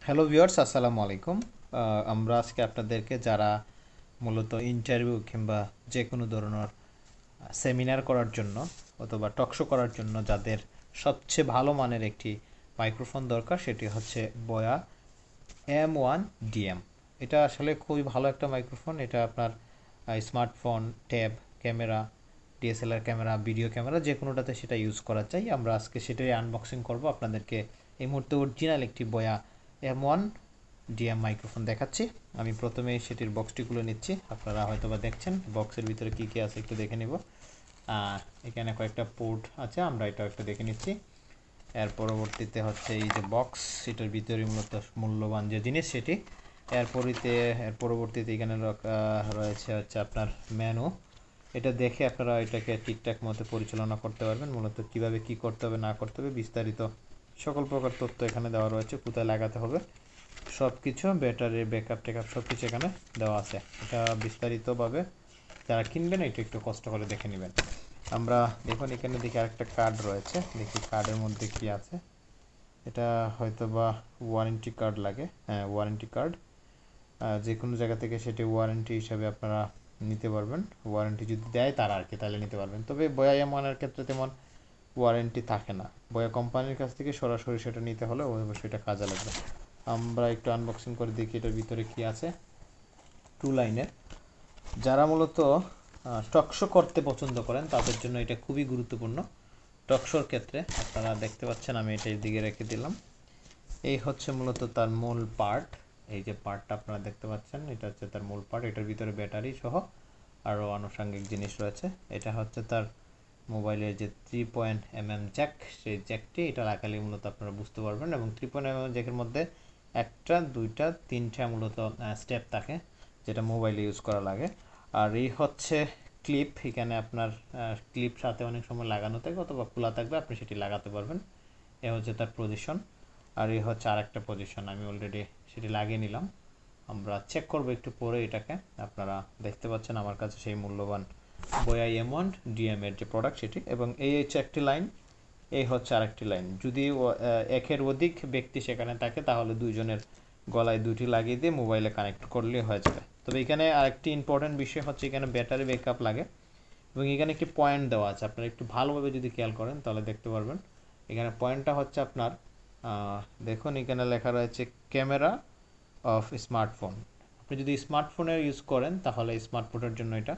Hello viewers, আসসালামু আলাইকুম। আমরা আজকে আপনাদেরকে যারা মূলত ইন্টারভিউ কিংবা যে কোনো ধরনের সেমিনার করার জন্য অথবা টকশো করার জন্য যাদের সবচেয়ে ভালো মানের একটি মাইক্রোফোন দরকার, সেটি হচ্ছে বয়া M1DM। এটা আসলে খুবই ভালো একটা মাইক্রোফোন। এটা আপনার smartphone, tab, camera, DSLR camera, video camera যে কোনোটাতে সেটা ইউজ করা চাই। আমরা আজকে সেটাই আনবক্সিং করব আপনাদেরকে। এই মুহূর্তে অরিজিনাল একটি বয়া M1DM মাইক্রোফোন দেখাচ্ছি। আমি প্রথমে সেটির বক্সটি খুলে নিচ্ছি। আপনারা হয়তোবা দেখছেন বক্সের ভিতরে কী কী আছে একটু দেখে নিব। এখানে কয়েকটা পোর্ট আছে, আমরা এটা একটু দেখে নিচ্ছি। এর পরবর্তীতে হচ্ছে এই যে বক্স, এটার ভিতরে মূলত মূল্যবান যে জিনিস সেটি। এর পরবর্তীতে এখানে রয়েছে হচ্ছে আপনার মেনু। এটা দেখে আপনারা এটাকে ঠিকঠাক মতো পরিচালনা করতে পারবেন। মূলত কিভাবে কি করতে হবে না করতে হবে বিস্তারিত সকল প্রকার তথ্য এখানে দেওয়া রয়েছে। কোথায় লাগাতে হবে সব কিছু, ব্যাটারি ব্যাকআপ টেকআপ সব কিছু এখানে দেওয়া আছে। এটা বিস্তারিতভাবে যারা কিনবেন এটা একটু কষ্ট করে দেখে নেবেন। আমরা দেখুন এখানে দেখি আরেকটা কার্ড রয়েছে, দেখি কার্ডের মধ্যে কি আছে। এটা হয়তো বা ওয়ারেন্টি কার্ড লাগে। হ্যাঁ, ওয়ারেন্টি কার্ড। যে কোনো জায়গা থেকে সেটি ওয়ারেন্টি হিসাবে আপনারা নিতে পারবেন। ওয়ারেন্টি যদি দেয় তারা আর কি, তাহলে নিতে পারবেন। তবে বয়া এমনের ক্ষেত্রে তেমন ওয়ারেন্টি থাকে না। বয়া কোম্পানির কাছ থেকে সরাসরি সেটা নিতে হলে অবশ্যই এটা কাজে লাগবে। আমরা একটু আনবক্সিং করে দেখি এটার ভিতরে কি আছে। 2 লাইনের যারা মূলত টকশো করতে পছন্দ করেন তাদের জন্য এটা খুবই গুরুত্বপূর্ণ। টকশোর ক্ষেত্রে আপনারা দেখতে পাচ্ছেন, আমি এটা দিকে রেখে দিলাম। এই হচ্ছে মূলত তার মূল পার্ট। এই যে পার্টটা আপনারা দেখতে পাচ্ছেন, এটা হচ্ছে তার মূল পার্ট। এটার ভিতরে ব্যাটারি সহ আরও আনুষঙ্গিক জিনিস রয়েছে। এটা হচ্ছে তার মোবাইলের যে 3.mm জ্যাক, সেই জ্যাকটি এটা লাগালে মূলত আপনারা বুঝতে পারবেন। এবং 3.mm জ্যাকের মধ্যে একটা, দুইটা, তিনটা মূলত স্টেপ থাকে যেটা মোবাইলে ইউজ করা লাগে। আর এই হচ্ছে ক্লিপ। এখানে আপনার ক্লিপ সাথে অনেক সময় লাগানো থাকে অথবা খোলা থাকবে, আপনি সেটি লাগাতে পারবেন। এ হচ্ছে তার পজিশন। আর এই হচ্ছে আরেকটা পজিশন, আমি অলরেডি সেটি লাগিয়ে নিলাম। আমরা চেক করবো একটু পরে এটাকে। আপনারা দেখতে পাচ্ছেন আমার কাছে সেই মূল্যবান বয়া M1DM এর যে প্রোডাক্ট সেটি। এবং এই হচ্ছে একটি লাইন, এই হচ্ছে আরেকটি লাইন। যদি একের অধিক ব্যক্তি সেখানে থাকে তাহলে দুইজনের গলায় দুটি লাগিয়ে দিয়ে মোবাইলে কানেক্ট করলেই হয়ে যাবে। তবে এখানে আরেকটি ইম্পর্টেন্ট বিষয় হচ্ছে এখানে ব্যাটারি ব্যাকআপ লাগে। এবং এখানে একটি পয়েন্ট দেওয়া আছে, আপনারা একটু ভালোভাবে যদি খেয়াল করেন তাহলে দেখতে পারবেন। এখানে পয়েন্টটা হচ্ছে আপনার দেখুন এখানে লেখা রয়েছে ক্যামেরা অফ স্মার্টফোন। আপনি যদি স্মার্টফোনের ইউজ করেন তাহলে স্মার্টফোনের জন্য এটা